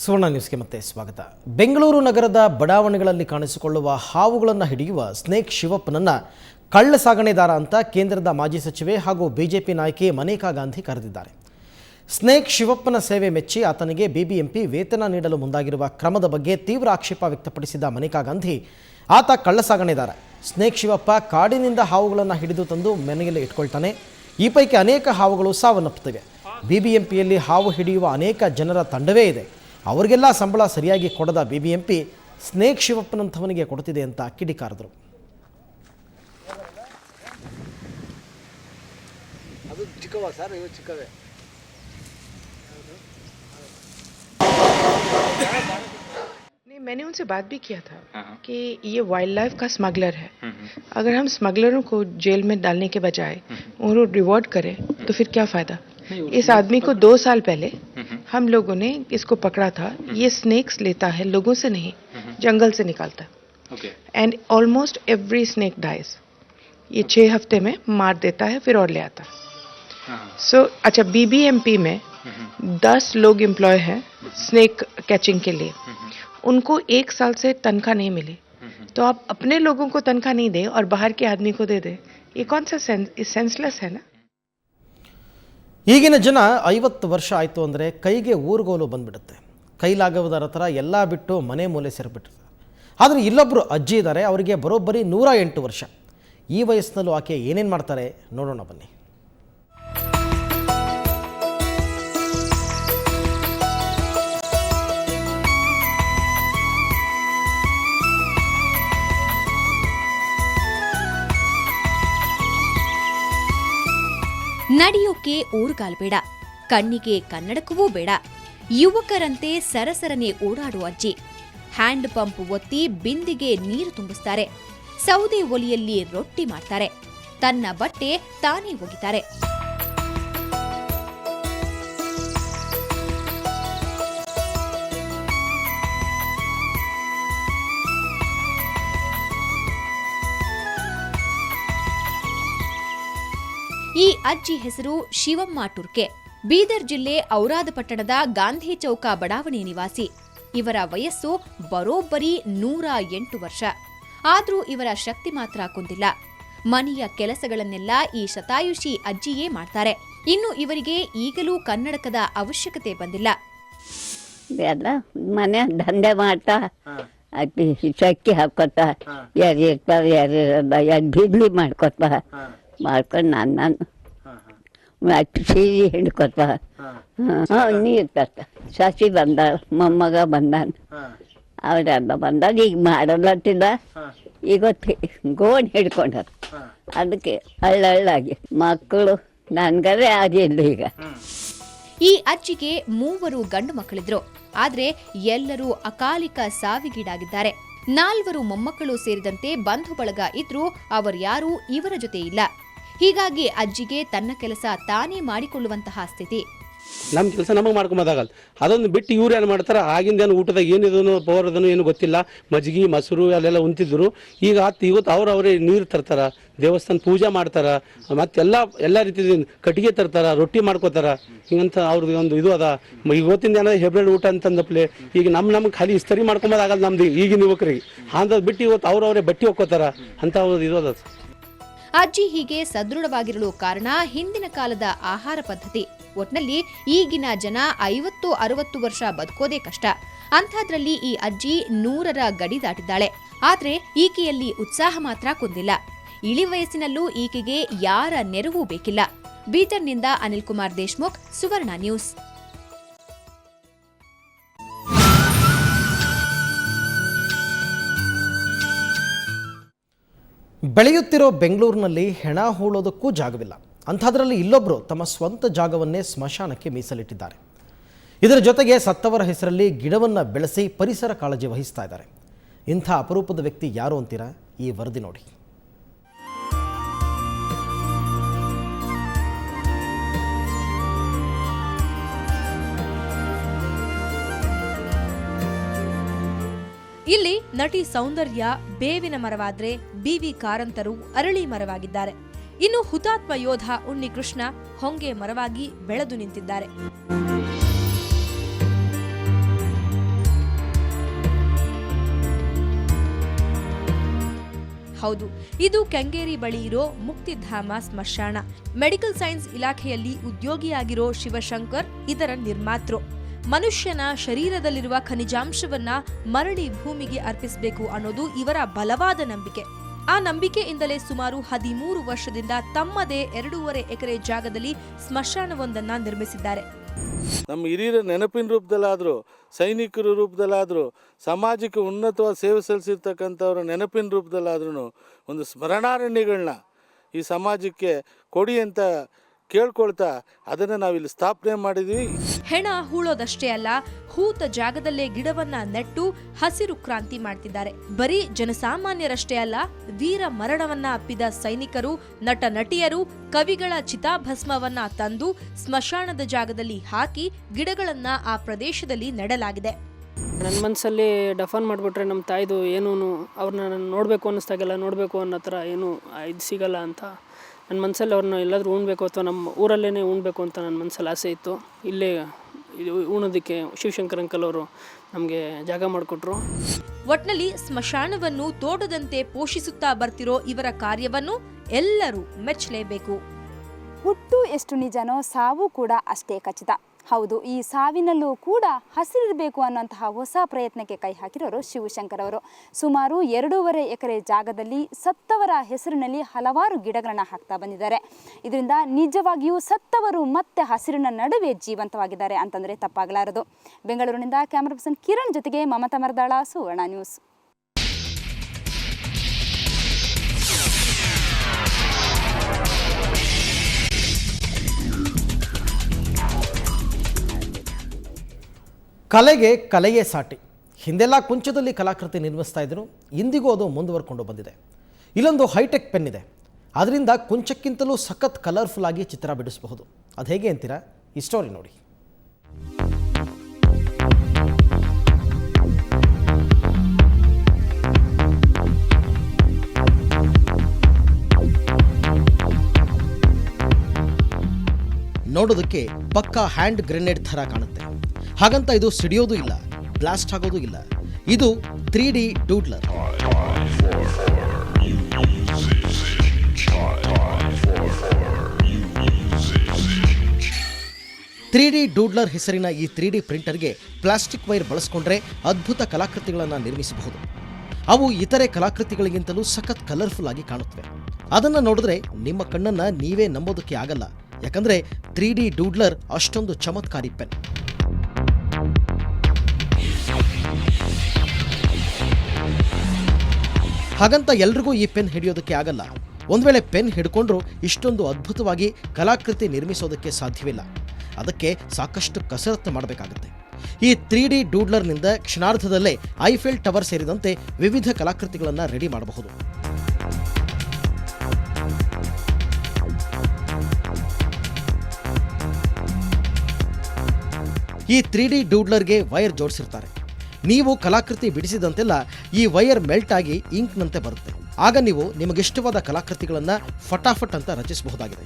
ಸುವರ್ಣ ನ್ಯೂಸ್ಗೆ ಮತ್ತೆ ಸ್ವಾಗತ. ಬೆಂಗಳೂರು ನಗರದ ಬಡಾವಣೆಗಳಲ್ಲಿ ಕಾಣಿಸಿಕೊಳ್ಳುವ ಹಾವುಗಳನ್ನು ಹಿಡಿಯುವ ಸ್ನೇಕ್ ಶಿವಪ್ಪನನ್ನ ಕಳ್ಳ ಸಾಗಣೆದಾರ ಅಂತ ಕೇಂದ್ರದ ಮಾಜಿ ಸಚಿವೆ ಹಾಗೂ ಬಿಜೆಪಿ ನಾಯಕಿ ಮನೇಕಾ ಗಾಂಧಿ ಕರೆದಿದ್ದಾರೆ. ಸ್ನೇಕ್ ಶಿವಪ್ಪನ ಸೇವೆ ಮೆಚ್ಚಿ ಆತನಿಗೆ ಬಿಬಿಎಂಪಿ ವೇತನ ನೀಡಲು ಮುಂದಾಗಿರುವ ಕ್ರಮದ ಬಗ್ಗೆ ತೀವ್ರ ಆಕ್ಷೇಪ ವ್ಯಕ್ತಪಡಿಸಿದ ಮನೇಕಾ ಗಾಂಧಿ, ಆತ ಕಳ್ಳ ಸಾಗಣೆದಾರ. ಸ್ನೇಕ್ ಶಿವಪ್ಪ ಕಾಡಿನಿಂದ ಹಾವುಗಳನ್ನು ಹಿಡಿದು ತಂದು ಮನೆಯಲ್ಲಿ ಇಟ್ಕೊಳ್ತಾನೆ. ಈ ಪೈಕಿ ಅನೇಕ ಹಾವುಗಳು ಸಾವನ್ನಪ್ಪುತ್ತವೆ. ಬಿಬಿಎಂಪಿಯಲ್ಲಿ ಹಾವು ಹಿಡಿಯುವ ಅನೇಕ ಜನರ ತಂಡವೇ ಇದೆ. ಅವರಿಗೆಲ್ಲ ಸಂಬಳ ಸರಿಯಾಗಿ ಕೊಡದ ಬಿಬಿಎಂಪಿ ಸ್ನೇಕ್ ಶಿವಪ್ಪನಂಥವನಿಗೆ ಕೊಡ್ತಿದೆ ಅಂತ ಕಿಡಿಕಾರದರು. नहीं, मैंने उनसे बात भी किया था कि ये वाइल्ड लाइफ का स्मगलर है. अगर हम स्मगलरों को जेल में डालने के बजाय उनको रिवॉर्ड करें तो फिर क्या फायदा. इस आदमी को 2 साल पहले हम लोगों ने इसको पकड़ा था. ये स्नेक्स लेता है, लोगों से नहीं, जंगल से निकालता है. And almost every snake dies. ये 6 हफ्ते में मार देता है, फिर और ले आता है. सो अच्छा, बीबीएमपी में 10 लोग एम्प्लॉय हैं स्नेक कैचिंग के लिए. उनको 1 साल से तनख्वाह नहीं मिली. तो आप अपने लोगों को तनख्वाह नहीं दे और बाहर के आदमी को दे दे, ये कौन सा सेंसलेस है ना. ಈಗಿನ ಜನ 50 ವರ್ಷ ಆಯಿತು ಅಂದರೆ ಕೈಗೆ ಊರುಗೋಲು ಬಂದುಬಿಡುತ್ತೆ. ಕೈಲಾಗವುದರ ಥರ ಎಲ್ಲ ಬಿಟ್ಟು ಮನೆ ಮೂಲೆ ಸೇರಿಬಿಟ್ಟಿರ್ತಾರೆ. ಆದರೆ ಇಲ್ಲೊಬ್ಬರು ಅಜ್ಜಿ ಇದ್ದಾರೆ, ಅವರಿಗೆ ಬರೋಬ್ಬರಿ 108 ವರ್ಷ. ಈ ವಯಸ್ಸಿನಲ್ಲೂ ಆಕೆ ಏನೇನು ಮಾಡ್ತಾರೆ ನೋಡೋಣ ಬನ್ನಿ. ನಡೆಯೋಕೆ ಊರುಗಾಲ್ ಬೇಡ, ಕಣ್ಣಿಗೆ ಕನ್ನಡಕವೂ ಬೇಡ. ಯುವಕರಂತೆ ಸರಸರನೆ ಓಡಾಡುವ ಅಜ್ಜಿ. ಹ್ಯಾಂಡ್ ಪಂಪ್ ಒತ್ತಿ ಬಿಂದಿಗೆ ನೀರು ತುಂಬಿಸ್ತಾರೆ. ಸೌದೆ ಒಲೆಯಲ್ಲಿ ರೊಟ್ಟಿ ಮಾಡ್ತಾರೆ. ತನ್ನ ಬಟ್ಟೆ ತಾನೇ ಒಗಿತಾರೆ. ಈ ಅಜ್ಜಿ ಹೆಸರು ಶಿವಮ್ಮ ಟುರ್ಕೆ. ಬೀದರ್ ಜಿಲ್ಲೆ ಔರಾದ ಪಟ್ಟಣದ ಗಾಂಧಿ ಚೌಕ ಬಡಾವಣೆ ನಿವಾಸಿ. ಇವರ ವಯಸ್ಸು ಬರೋಬ್ಬರಿ 108 ವರ್ಷ. ಆದ್ರೂ ಇವರ ಶಕ್ತಿ ಮಾತ್ರ ಕುಂದಿಲ್ಲ. ಮನೆಯ ಕೆಲಸಗಳನ್ನೆಲ್ಲ ಈ ಶತಾಯುಷಿ ಅಜ್ಜಿಯೇ ಮಾಡ್ತಾರೆ. ಇನ್ನು ಇವರಿಗೆ ಈಗಲೂ ಕನ್ನಡಕದ ಅವಶ್ಯಕತೆ ಬಂದಿಲ್ಲ. ಮನೆ ದಂಧೆ ಮಾಡ್ತಾ ಚಕ್ಕಿ ಹಾಕೋತಾ ಯಾರು ಇರ್ತಾರೆ, ಯಾರು ಬಿಡ್ಲಿ ಮಾಡ್ಕೊತಾ ಮಾಡ್ಕೊಂಡು ನಾನು ಸೀರೆ ಹಿಡ್ಕೊತ ನೀರು ತರ್ತ. ಸಸಿ ಬಂದ, ಮೊಮ್ಮಗ ಬಂದಾನ, ಅವರೆಲ್ಲ ಬಂದಾಗ ಈಗ ಮಾಡಲತ್ತಿದ್ದ. ಈಗ ಗೋಣ್ ಹಿಡ್ಕೊಂಡಾರ. ಅದಕ್ಕೆ ಹಳ್ಳಾಗಿ ಮಕ್ಕಳು ನನ್ಗರೆ ಆಗಿಲ್ಲ. ಈಗ ಈ ಅಜ್ಜಿಗೆ 3 ಗಂಡು ಮಕ್ಕಳಿದ್ರು. ಆದ್ರೆ ಎಲ್ಲರೂ ಅಕಾಲಿಕ ಸಾವಿಗೀಡಾಗಿದ್ದಾರೆ. 4 ಮೊಮ್ಮಕ್ಕಳು ಸೇರಿದಂತೆ ಬಂಧು ಬಳಗ ಇದ್ರೂ ಅವರ್ಯಾರೂ ಇವರ ಜೊತೆ ಇಲ್ಲ. ಹೀಗಾಗಿ ಅಜ್ಜಿಗೆ ತನ್ನ ಕೆಲಸ ತಾನೇ ಮಾಡಿಕೊಳ್ಳುವಂತಹ ಸ್ಥಿತಿ. ನಮ್ಮ ಕೆಲಸ ನಮಗೆ ಮಾಡ್ಕೊಂಬೋದಾಗಲ್ಲ. ಅದೊಂದು ಬಿಟ್ಟು ಇವ್ರು ಏನು ಮಾಡ್ತಾರೆ, ಆಗಿಂದೇನು ಊಟದಾಗ ಏನಿದನು ಪವರ್ ಅದನ್ನು ಏನು ಗೊತ್ತಿಲ್ಲ. ಮಜ್ಜಿಗೆ ಮೊಸರು ಅಲ್ಲೆಲ್ಲ ಉಂತಿದ್ರು. ಈಗ ಇವತ್ತು ಅವರೇ ನೀರು ತರ್ತಾರ, ದೇವಸ್ಥಾನ ಪೂಜೆ ಮಾಡ್ತಾರ, ಮತ್ತೆಲ್ಲ ರೀತಿ ಕಟ್ಟಿಗೆ ತರ್ತಾರ, ರೊಟ್ಟಿ ಮಾಡ್ಕೋತಾರ. ಹಿಂಗಂತ ಅವ್ರದ್ದು ಒಂದು ಇದು ಅದ. ಇವತ್ತಿಂದ ಏನಾದ್ರು ಹೆಬ್ರೇಡ್ ಊಟ ಅಂತಂದಪ್ಲೆ ಈಗ ನಮ್ಗೆ ಖಾಲಿ ಇಸ್ತರಿ ಮಾಡ್ಕೊಂಬೋದಾಗಲ್ಲ ನಮ್ದು ಈಗಿನ ಯುವಕರಿಗೆ. ಅಂದ್ ಬಿಟ್ಟು ಇವತ್ತು ಅವರೇ ಬಟ್ಟೆ ಹೋಗ್ಕೋತಾರ ಅಂತ ಅವ್ರದ್ದು ಇದು ಅದ. ಅಜ್ಜಿ ಹೀಗೆ ಸದೃಢವಾಗಿರಲು ಕಾರಣ ಹಿಂದಿನ ಕಾಲದ ಆಹಾರ ಪದ್ಧತಿ. ಒಟ್ನಲ್ಲಿ ಈಗಿನ ಜನ 50-60 ವರ್ಷ ಬದುಕೋದೇ ಕಷ್ಟ. ಅಂಥದ್ರಲ್ಲಿ ಈ ಅಜ್ಜಿ 100ರ ಗಡಿ ದಾಟಿದ್ದಾಳೆ. ಆದ್ರೆ ಈಕೆಯಲ್ಲಿ ಉತ್ಸಾಹ ಮಾತ್ರ ಕುಂದಿಲ್ಲ. ಇಳಿ ವಯಸ್ಸಿನಲ್ಲೂ ಈಕೆಗೆ ಯಾರ ನೆರವು ಬೇಕಿಲ್ಲ. ಬೀದರ್ನಿಂದ ಅನಿಲ್ ಕುಮಾರ್ ದೇಶ್ಮುಖ್, ಸುವರ್ಣ ನ್ಯೂಸ್. ಬೆಳೆಯುತ್ತಿರೋ ಬೆಂಗಳೂರಿನಲ್ಲಿ ಹೆಣ ಹೂಳೋದಕ್ಕೂ ಜಾಗವಿಲ್ಲ. ಅಂಥದ್ರಲ್ಲಿ ಇಲ್ಲೊಬ್ಬರು ತಮ್ಮ ಸ್ವಂತ ಜಾಗವನ್ನೇ ಸ್ಮಶಾನಕ್ಕೆ ಮೀಸಲಿಟ್ಟಿದ್ದಾರೆ. ಇದರ ಜೊತೆಗೆ ಸತ್ತವರ ಹೆಸರಲ್ಲಿ ಗಿಡವನ್ನು ಬೆಳೆಸಿ ಪರಿಸರ ಕಾಳಜಿ ವಹಿಸ್ತಾ ಇದ್ದಾರೆ. ಇಂಥ ಅಪರೂಪದ ವ್ಯಕ್ತಿ ಯಾರು ಅಂತೀರಾ? ಈ ವರದಿ ನೋಡಿ. ಇಲ್ಲಿ ನಟಿ ಸೌಂದರ್ಯ ಬೇವಿನ ಮರವಾದ್ರೆ ಬಿವಿ ಕಾರಂತರು ಅರಳಿ ಮರವಾಗಿದ್ದಾರೆ. ಇನ್ನು ಹುತಾತ್ಮ ಯೋಧ ಉನ್ನಿಕೃಷ್ಣ ಹೊಂಗೆ ಮರವಾಗಿ ಬೆಳೆದು ನಿಂತಿದ್ದಾರೆ. ಹೌದು, ಇದು ಕೆಂಗೇರಿ ಬಳಿ ಇರೋ ಮುಕ್ತಿಧಾಮ ಸ್ಮಶಾನ. ಮೆಡಿಕಲ್ ಸೈನ್ಸ್ ಇಲಾಖೆಯಲ್ಲಿ ಉದ್ಯೋಗಿಯಾಗಿರೋ ಶಿವಶಂಕರ್ ಇದರ ನಿರ್ಮಾತೃ. ಮನುಷ್ಯನ ಶರೀರದಲ್ಲಿರುವ ಖನಿಜಾಂಶವನ್ನ ಮರಳಿ ಭೂಮಿಗೆ ಅರ್ಪಿಸಬೇಕು ಅನ್ನೋದು ಇವರ ಬಲವಾದ ನಂಬಿಕೆ. ಆ ನಂಬಿಕೆಯಿಂದಲೇ ಸುಮಾರು 13 ವರ್ಷದಿಂದ ತಮ್ಮದೇ 2.5 ಎಕರೆ ಜಾಗದಲ್ಲಿ ಸ್ಮಶಾನವೊಂದನ್ನ ನಿರ್ಮಿಸಿದ್ದಾರೆ. ನಮ್ಮ ಹಿರಿಯರ ನೆನಪಿನ ರೂಪದಲ್ಲಾದರೂ, ಸೈನಿಕರ ರೂಪದಲ್ಲಾದರೂ, ಸಮಾಜಕ್ಕೆ ಉನ್ನತವಾದ ಸೇವೆ ಸಲ್ಲಿಸಿರ್ತಕ್ಕಂಥವ್ರ ನೆನಪಿನ ರೂಪದಲ್ಲಾದ್ರೂ ಒಂದು ಸ್ಮರಣಾರಣ್ಯಗಳನ್ನ ಈ ಸಮಾಜಕ್ಕೆ ಕೊಡಿ ಅಂತ ಕೇಳ್ಕೊಳ್ತಾ ಅದನ್ನು ನಾವಿಲ್ಲಿ ಸ್ಥಾಪನೆ ಮಾಡಿದ್ವಿ. ಹೆಣ ಹೂಳೋದಷ್ಟೇ ಅಲ್ಲ, ಹೂತ ಜಾಗದಲ್ಲೇ ಗಿಡವನ್ನ ನೆಟ್ಟು ಹಸಿರು ಕ್ರಾಂತಿ ಮಾಡ್ತಿದ್ದಾರೆ. ಬರೀ ಜನಸಾಮಾನ್ಯರಷ್ಟೇ ಅಲ್ಲ, ವೀರ ಮರಣವನ್ನ ಅಪ್ಪಿದ ಸೈನಿಕರು, ನಟ ನಟಿಯರು, ಕವಿಗಳ ಚಿತಾಭಸ್ಮವನ್ನ ತಂದು ಸ್ಮಶಾನದ ಜಾಗದಲ್ಲಿ ಹಾಕಿ ಗಿಡಗಳನ್ನ ಆ ಪ್ರದೇಶದಲ್ಲಿ ನೆಡಲಾಗಿದೆ. ನನ್ನ ಮನಸ್ಸಲ್ಲಿ ಡಫನ್ ಮಾಡಿಬಿಟ್ರೆ ನಮ್ಮ ತಾಯಿದು ಏನೂ ಅವ್ರನ್ನ ನೋಡಬೇಕು ಅನ್ನಿಸ್ದಾಗೆಲ್ಲ ನೋಡಬೇಕು ಅನ್ನೋ ಥರ ಏನೂ ಇದು ಸಿಗಲ್ಲ ಅಂತ ನನ್ನ ಮನಸ್ಸಲ್ಲಿ ಅವ್ರನ್ನ ಎಲ್ಲಾದರೂ ಉಣ್ಬೇಕು ಅಥವಾ ನಮ್ಮ ಊರಲ್ಲೇ ಉಣ್ಬೇಕು ಅಂತ ನನ್ನ ಮನಸ್ಸಲ್ಲಿ ಆಸೆ ಇತ್ತು. ಇಲ್ಲೇ ಉಣೋದಕ್ಕೆ ಶಿವಶಂಕರ್ ಅಂಕಲ್ ಅವರು ನಮಗೆ ಜಾಗ ಮಾಡಿಕೊಟ್ರು. ಒಟ್ನಲ್ಲಿ ಸ್ಮಶಾನವನ್ನು ತೋಟದಂತೆ ಪೋಷಿಸುತ್ತಾ ಬರ್ತಿರೋ ಇವರ ಕಾರ್ಯವನ್ನು ಎಲ್ಲರೂ ಮೆಚ್ಚಲೇಬೇಕು. ಹುಟ್ಟು ಎಷ್ಟು ನಿಜನೋ ಸಾವು ಕೂಡ ಅಷ್ಟೇ ಖಚಿತ. ಹೌದು, ಈ ಸಾವಿನಲ್ಲೂ ಕೂಡ ಹಸಿರಿರಬೇಕು ಅನ್ನೋಂತಹ ಹೊಸ ಪ್ರಯತ್ನಕ್ಕೆ ಕೈ ಹಾಕಿರೋರು ಶಿವಶಂಕರ್ ಅವರು. ಸುಮಾರು 2.5 ಎಕರೆ ಜಾಗದಲ್ಲಿ ಸತ್ತವರ ಹೆಸರಿನಲ್ಲಿ ಹಲವಾರು ಗಿಡಗಳನ್ನು ಹಾಕ್ತಾ ಬಂದಿದ್ದಾರೆ. ಇದರಿಂದ ನಿಜವಾಗಿಯೂ ಸತ್ತವರು ಮತ್ತೆ ಹಸಿರಿನ ನಡುವೆ ಜೀವಂತವಾಗಿದ್ದಾರೆ ಅಂತಂದರೆ ತಪ್ಪಾಗಲಾರದು. ಬೆಂಗಳೂರಿನಿಂದ ಕ್ಯಾಮರಾ ಪರ್ಸನ್ ಕಿರಣ್ ಜೊತೆಗೆ ಮಮತಾ ಮರದಾಳ, ಸುವರ್ಣ ನ್ಯೂಸ್. ಕಲೆಗೆ ಕಲೆಯೇ ಸಾಟಿ. ಹಿಂದೆಲ್ಲ ಕುಂಚದಲ್ಲಿ ಕಲಾಕೃತಿ ನಿರ್ಮಿಸ್ತಾ ಇದ್ರು, ಇಂದಿಗೂ ಅದು ಮುಂದುವರ್ಕೊಂಡು ಬಂದಿದೆ. ಇಲ್ಲೊಂದು ಹೈಟೆಕ್ ಪೆನ್ ಇದೆ, ಅದರಿಂದ ಕುಂಚಕ್ಕಿಂತಲೂ ಸಖತ್ ಕಲರ್ಫುಲ್ ಆಗಿ ಚಿತ್ರ ಬಿಡಿಸಬಹುದು. ಅದು ಹೇಗೆ ಅಂತೀರಾ? ಈ ಸ್ಟೋರಿ ನೋಡಿ. ನೋಡೋದಕ್ಕೆ ಪಕ್ಕಾ ಹ್ಯಾಂಡ್ ಗ್ರೆನೇಡ್ ಥರ ಕಾಣುತ್ತೆ. ಹಾಗಂತ ಇದು ಸಿಡಿಯೋದು ಇಲ್ಲ, ಬ್ಲಾಸ್ಟ್ ಆಗೋದು ಇಲ್ಲ. ಇದು 3D ಡೂಡ್ಲರ್. 3D ಡೂಡ್ಲರ್ ಹೆಸರಿನ ಈ 3D ಪ್ರಿಂಟರ್ಗೆ ಪ್ಲಾಸ್ಟಿಕ್ ವೈರ್ ಬಳಸ್ಕೊಂಡ್ರೆ ಅದ್ಭುತ ಕಲಾಕೃತಿಗಳನ್ನು ನಿರ್ಮಿಸಬಹುದು. ಅವು ಇತರೆ ಕಲಾಕೃತಿಗಳಿಗಿಂತಲೂ ಸಖತ್ ಕಲರ್ಫುಲ್ ಆಗಿ ಕಾಣುತ್ತವೆ. ಅದನ್ನು ನೋಡಿದ್ರೆ ನಿಮ್ಮ ಕಣ್ಣನ್ನು ನೀವೇ ನಂಬೋದಕ್ಕೆ ಆಗಲ್ಲ, ಯಾಕಂದರೆ 3D ಡೂಡ್ಲರ್ ಅಷ್ಟೊಂದು ಚಮತ್ಕಾರಿ ಪೆನ್. ಹಾಗಂತ ಎಲ್ರಿಗೂ ಈ ಪೆನ್ ಹಿಡಿಯೋದಕ್ಕೆ ಆಗಲ್ಲ. ಒಂದು ವೇಳೆ ಪೆನ್ ಹಿಡ್ಕೊಂಡ್ರೂ ಇಷ್ಟೊಂದು ಅದ್ಭುತವಾಗಿ ಕಲಾಕೃತಿ ನಿರ್ಮಿಸೋದಕ್ಕೆ ಸಾಧ್ಯವಿಲ್ಲ. ಅದಕ್ಕೆ ಸಾಕಷ್ಟು ಕಸರತ್ತು ಮಾಡಬೇಕಾಗುತ್ತೆ. ಈ 3D ಡೂಡ್ಲರ್ನಿಂದ ಕ್ಷಣಾರ್ಧದಲ್ಲೇ ಐಫೆಲ್ ಟವರ್ ಸೇರಿದಂತೆ ವಿವಿಧ ಕಲಾಕೃತಿಗಳನ್ನು ರೆಡಿ ಮಾಡಬಹುದು. ಈ 3D ಡೂಡ್ಲರ್ಗೆ ವೈರ್ ಜೋಡಿಸಿರ್ತಾರೆ. ನೀವು ಕಲಾಕೃತಿ ಬಿಡಿಸಿದಂತೆಲ್ಲ ಈ ವೈರ್ ಮೆಲ್ಟ್ ಆಗಿ ಇಂಕ್ನಂತೆ ಬರುತ್ತೆ. ಆಗ ನೀವು ನಿಮಗಿಷ್ಟವಾದ ಕಲಾಕೃತಿಗಳನ್ನು ಫಟಾಫಟ್ ಅಂತ ರಚಿಸಬಹುದಾಗಿದೆ.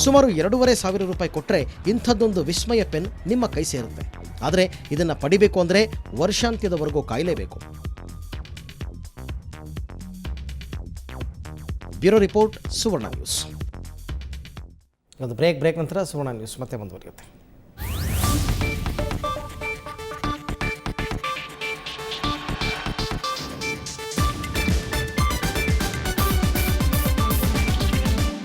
ಸುಮಾರು 2,500 ರೂಪಾಯಿ ಕೊಟ್ಟರೆ ಇಂಥದ್ದೊಂದು ವಿಸ್ಮಯ ಪೆನ್ ನಿಮ್ಮ ಕೈ ಸೇರುತ್ತೆ. ಆದರೆ ಇದನ್ನು ಪಡಿಬೇಕು ಅಂದರೆ ವರ್ಷಾಂತ್ಯದವರೆಗೂ ಕಾಯಲೇಬೇಕು. ಬ್ಯೂರೋ ರಿಪೋರ್ಟ್, ಸುವರ್ಣ ನ್ಯೂಸ್. ಒಂದು ಬ್ರೇಕ್ ನಂತರ ಸುವರ್ಣ ನ್ಯೂಸ್ ಮತ್ತೆ ಮುಂದುವರಿಯುತ್ತೆ.